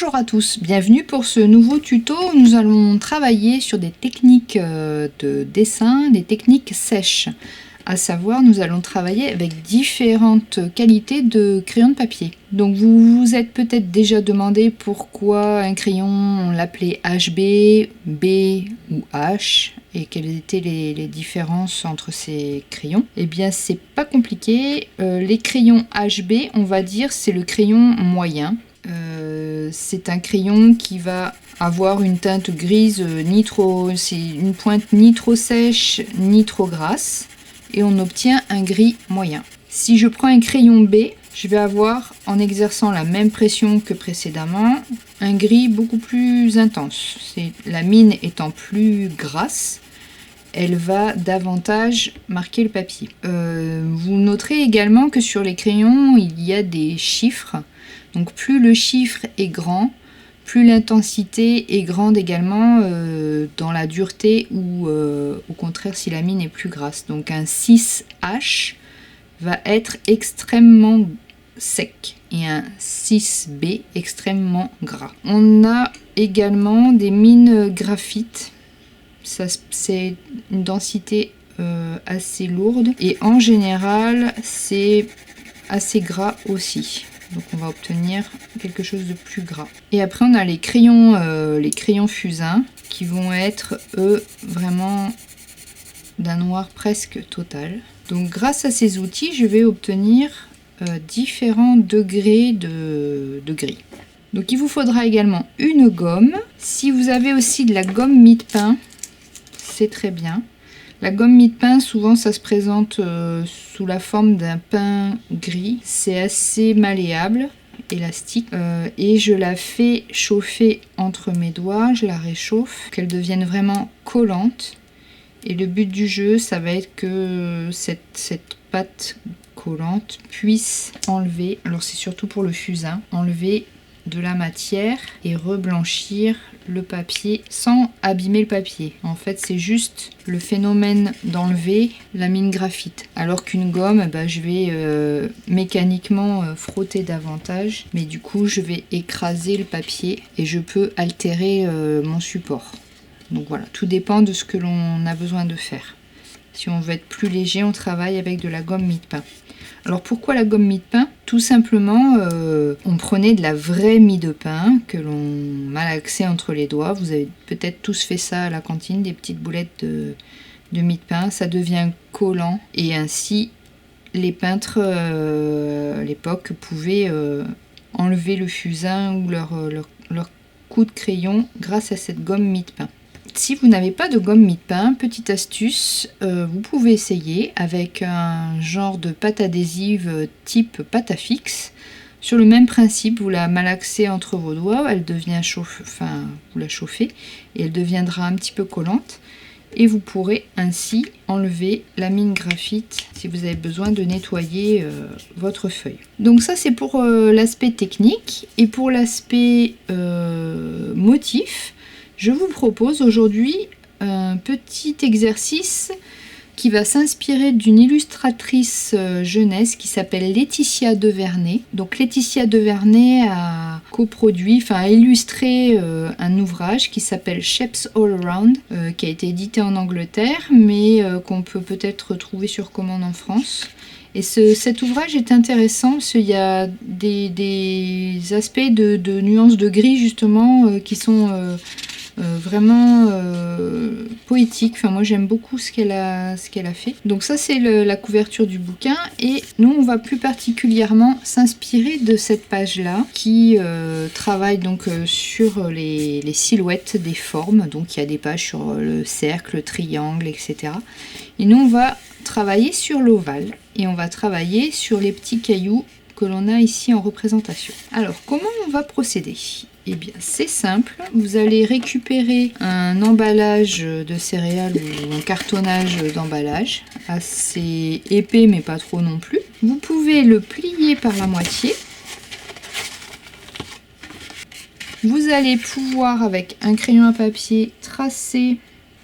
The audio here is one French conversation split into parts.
Bonjour à tous, bienvenue pour ce nouveau tuto où nous allons travailler sur des techniques de dessin, des techniques sèches. À savoir, nous allons travailler avec différentes qualités de crayons de papier. Donc vous vous êtes peut-être déjà demandé pourquoi un crayon on l'appelait HB, B ou H et quelles étaient les différences entre ces crayons. Eh bien c'est pas compliqué, les crayons HB on va dire c'est le crayon moyen. C'est un crayon qui va avoir une teinte grise, c'est une pointe ni trop sèche ni trop grasse et on obtient un gris moyen. Si je prends un crayon B, je vais avoir, en exerçant la même pression que précédemment, un gris beaucoup plus intense. La mine étant plus grasse, elle va davantage marquer le papier. Vous noterez également que sur les crayons, il y a des chiffres. Donc plus le chiffre est grand, plus l'intensité est grande également dans la dureté ou au contraire si la mine est plus grasse. Donc un 6H va être extrêmement sec et un 6B extrêmement gras. On a également des mines graphite. C'est une densité assez lourde et en général c'est assez gras aussi. Donc on va obtenir quelque chose de plus gras. Et après on a les crayons fusains qui vont être eux vraiment d'un noir presque total. Donc grâce à ces outils je vais obtenir différents degrés de gris. Donc il vous faudra également une gomme. Si vous avez aussi de la gomme mie-de-pain, c'est très bien. La gomme mie-de-pain, souvent ça se présente sous la forme d'un pain gris. C'est assez malléable, élastique. Et je la fais chauffer entre mes doigts, je la réchauffe, qu'elle devienne vraiment collante. Et le but du jeu, ça va être que cette pâte collante puisse enlever, alors c'est surtout pour le fusain, enlever de la matière et reblanchir le papier sans abîmer le papier. En fait c'est juste le phénomène d'enlever la mine graphite, alors qu'une gomme je vais mécaniquement frotter davantage, mais du coup je vais écraser le papier et je peux altérer mon support. Donc voilà, tout dépend de ce que l'on a besoin de faire. Si on veut être plus léger, on travaille avec de la gomme mie-de-pain. Alors pourquoi la gomme mie-de-pain? Tout simplement, on prenait de la vraie mie de pain que l'on malaxait entre les doigts. Vous avez peut-être tous fait ça à la cantine, des petites boulettes de mie de pain. Ça devient collant et ainsi les peintres à l'époque pouvaient enlever le fusain ou leur coup de crayon grâce à cette gomme mie de pain. Si vous n'avez pas de gomme mie-de-pain, petite astuce, vous pouvez essayer avec un genre de pâte adhésive type pâte à fixe. Sur le même principe, vous la malaxez entre vos doigts, elle devient vous la chauffez et elle deviendra un petit peu collante. Et vous pourrez ainsi enlever la mine graphite si vous avez besoin de nettoyer votre feuille. Donc ça c'est pour l'aspect technique. Et pour l'aspect motif, je vous propose aujourd'hui un petit exercice qui va s'inspirer d'une illustratrice jeunesse qui s'appelle Laetitia Devernay. Donc Laetitia Devernay a illustré un ouvrage qui s'appelle Shapes All Around, qui a été édité en Angleterre, mais qu'on peut peut-être trouver sur commande en France. Et cet ouvrage est intéressant parce qu'il y a des aspects de nuances de gris justement qui sont vraiment poétiques. Enfin, moi j'aime beaucoup ce qu'elle a fait. Donc ça c'est la couverture du bouquin et nous on va plus particulièrement s'inspirer de cette page là qui travaille donc sur les silhouettes des formes. Donc il y a des pages sur le cercle, le triangle, etc. Et nous on va travailler sur l'ovale et on va travailler sur les petits cailloux que l'on a ici en représentation. Alors comment on va procéder? Eh bien c'est simple, vous allez récupérer un emballage de céréales ou un cartonnage d'emballage assez épais mais pas trop non plus. Vous pouvez le plier par la moitié. Vous allez pouvoir avec un crayon à papier tracer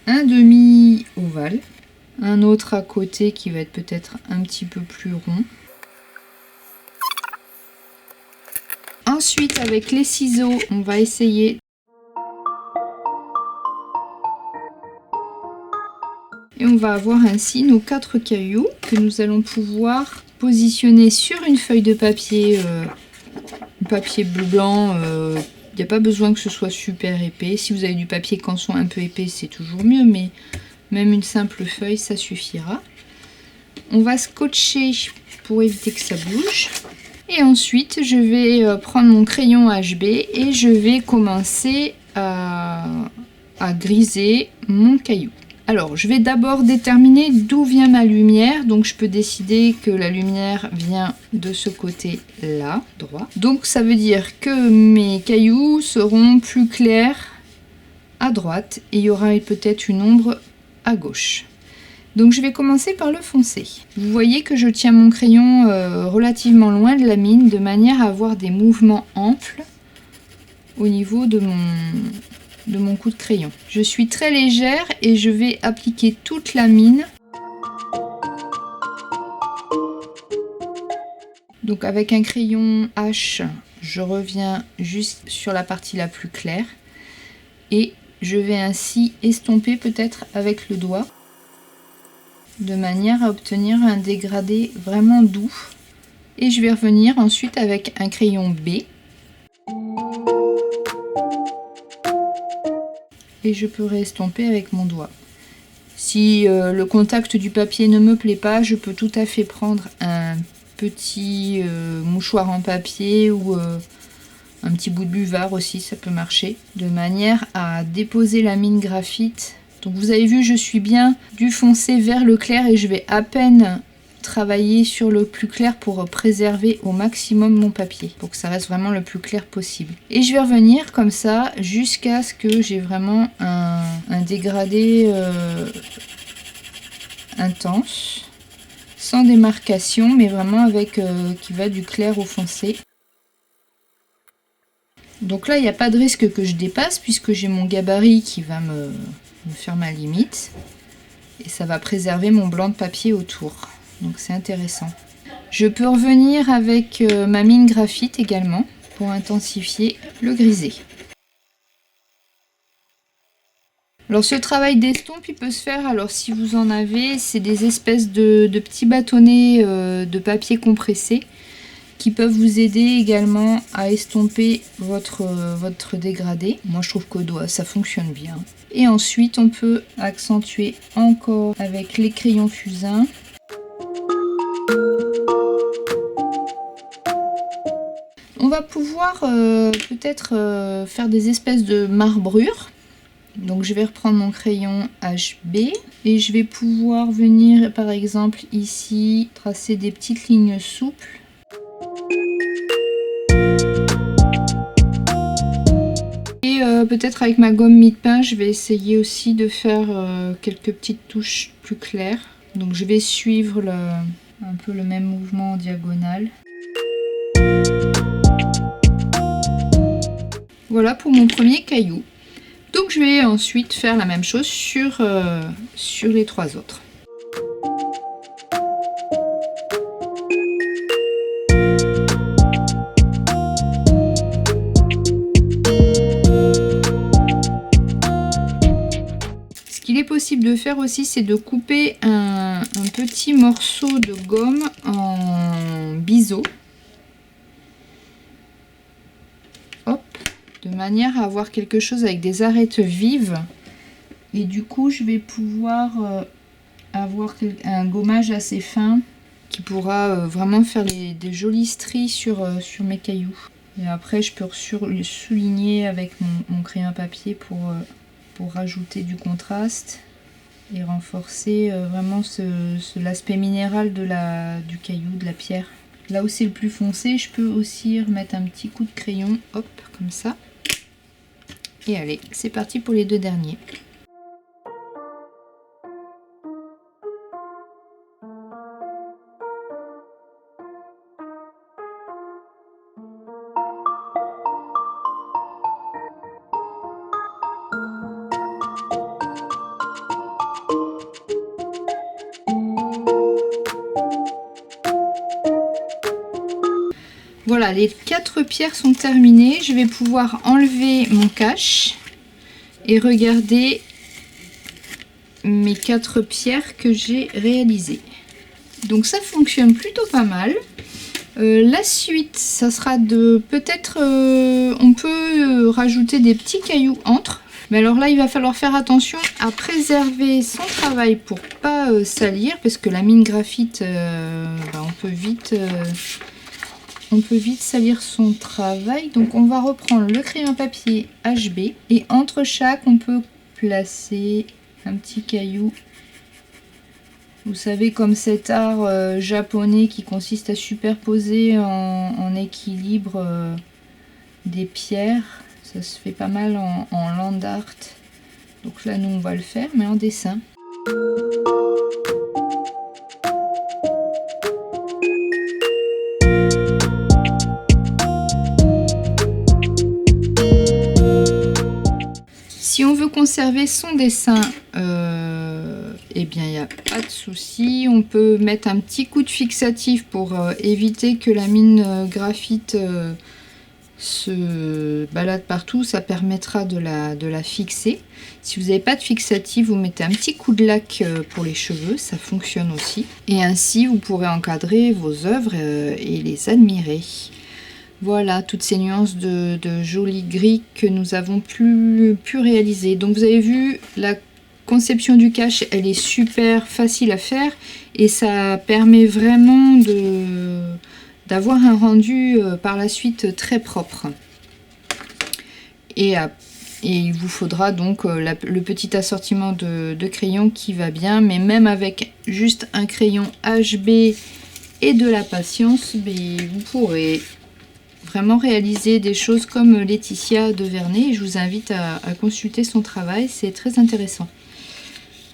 un demi-ovale, un autre à côté qui va être peut-être un petit peu plus rond. Ensuite, avec les ciseaux, on va essayer. Et on va avoir ainsi nos 4 cailloux que nous allons pouvoir positionner sur une feuille de papier, papier bleu-blanc. Il n'y a pas besoin que ce soit super épais. Si vous avez du papier canson un peu épais, c'est toujours mieux, mais même une simple feuille, ça suffira. On va scotcher pour éviter que ça bouge. Et ensuite, je vais prendre mon crayon HB et je vais commencer à griser mon caillou. Alors, je vais d'abord déterminer d'où vient ma lumière. Donc, je peux décider que la lumière vient de ce côté-là, droit. Donc, ça veut dire que mes cailloux seront plus clairs à droite et il y aura peut-être une ombre à gauche. Donc, je vais commencer par le foncé. Vous voyez que je tiens mon crayon relativement loin de la mine de manière à avoir des mouvements amples au niveau de mon coup de crayon. Je suis très légère et je vais appliquer toute la mine. Donc avec un crayon H, je reviens juste sur la partie la plus claire et je vais ainsi estomper peut-être avec le doigt de manière à obtenir un dégradé vraiment doux. Et je vais revenir ensuite avec un crayon B. Et je peux réestomper avec mon doigt. Si le contact du papier ne me plaît pas, je peux tout à fait prendre un petit mouchoir en papier ou un petit bout de buvard aussi, ça peut marcher, de manière à déposer la mine graphite. Donc vous avez vu, je suis bien du foncé vers le clair et je vais à peine travailler sur le plus clair pour préserver au maximum mon papier, pour que ça reste vraiment le plus clair possible. Et je vais revenir comme ça jusqu'à ce que j'ai vraiment un dégradé intense, sans démarcation, mais vraiment avec qui va du clair au foncé. Donc là, il n'y a pas de risque que je dépasse puisque j'ai mon gabarit qui va me faire ma limite. Et ça va préserver mon blanc de papier autour. Donc c'est intéressant. Je peux revenir avec ma mine graphite également pour intensifier le grisé. Alors ce travail d'estompe, il peut se faire, alors si vous en avez, c'est des espèces de petits bâtonnets de papier compressé qui peuvent vous aider également à estomper votre dégradé. Moi je trouve qu'au doigt ça fonctionne bien. Et ensuite on peut accentuer encore avec les crayons fusains. On va pouvoir peut-être faire des espèces de marbrures. Donc je vais reprendre mon crayon HB et je vais pouvoir venir par exemple ici tracer des petites lignes souples. Et peut-être avec ma gomme mie-de-pain, je vais essayer aussi de faire quelques petites touches plus claires. Donc je vais suivre un peu le même mouvement en diagonale. Voilà pour mon premier caillou. Donc je vais ensuite faire la même chose sur les 3 autres. Ce qu'il est possible de faire aussi, c'est de couper un petit morceau de gomme en biseau. Hop, de manière à avoir quelque chose avec des arêtes vives. Et du coup, je vais pouvoir avoir un gommage assez fin qui pourra vraiment faire des jolies stries sur mes cailloux. Et après, je peux souligner avec mon crayon à papier pour rajouter du contraste et renforcer vraiment l'aspect minéral du caillou, de la pierre. Là où c'est le plus foncé, je peux aussi remettre un petit coup de crayon, hop, comme ça. Et allez, c'est parti pour les 2 derniers. Voilà, Voilà, les 4 pierres sont terminées. Je vais pouvoir enlever mon cache et regarder mes 4 pierres que j'ai réalisées. Donc ça fonctionne plutôt pas mal. La suite, ça sera de peut-être on peut rajouter des petits cailloux entre. Mais alors là, il va falloir faire attention à préserver son travail pour pas salir, parce que la mine graphite, on peut vite salir son travail. Donc on va reprendre le crayon à papier HB et entre chaque, on peut placer un petit caillou. Vous savez, comme cet art japonais qui consiste à superposer en équilibre des pierres. Ça se fait pas mal en land art. Donc là, nous, on va le faire, mais en dessin. Si on veut conserver son dessin, eh bien, il n'y a pas de souci. On peut mettre un petit coup de fixatif pour éviter que la mine graphite se balade partout. Ça permettra de la fixer. Si vous n'avez pas de fixatif, vous mettez un petit coup de lac pour les cheveux. Ça fonctionne aussi. Et ainsi, vous pourrez encadrer vos œuvres et les admirer. Voilà, toutes ces nuances de joli gris que nous avons pu réaliser. Donc vous avez vu, la conception du cache, elle est super facile à faire et ça permet vraiment d'avoir un rendu par la suite très propre. Et il vous faudra donc le petit assortiment de crayons qui va bien, mais même avec juste un crayon HB et de la patience, vous pourrez vraiment réaliser des choses comme Laetitia de Vernet. Je vous invite à consulter son travail, c'est très intéressant.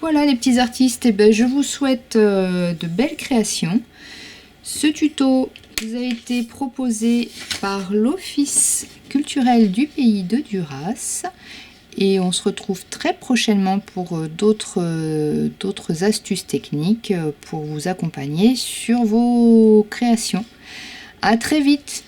Voilà les petits artistes, je vous souhaite de belles créations. Ce tuto vous a été proposé par l'Office culturel du pays de Duras et on se retrouve très prochainement pour d'autres astuces techniques pour vous accompagner sur vos créations. À très vite!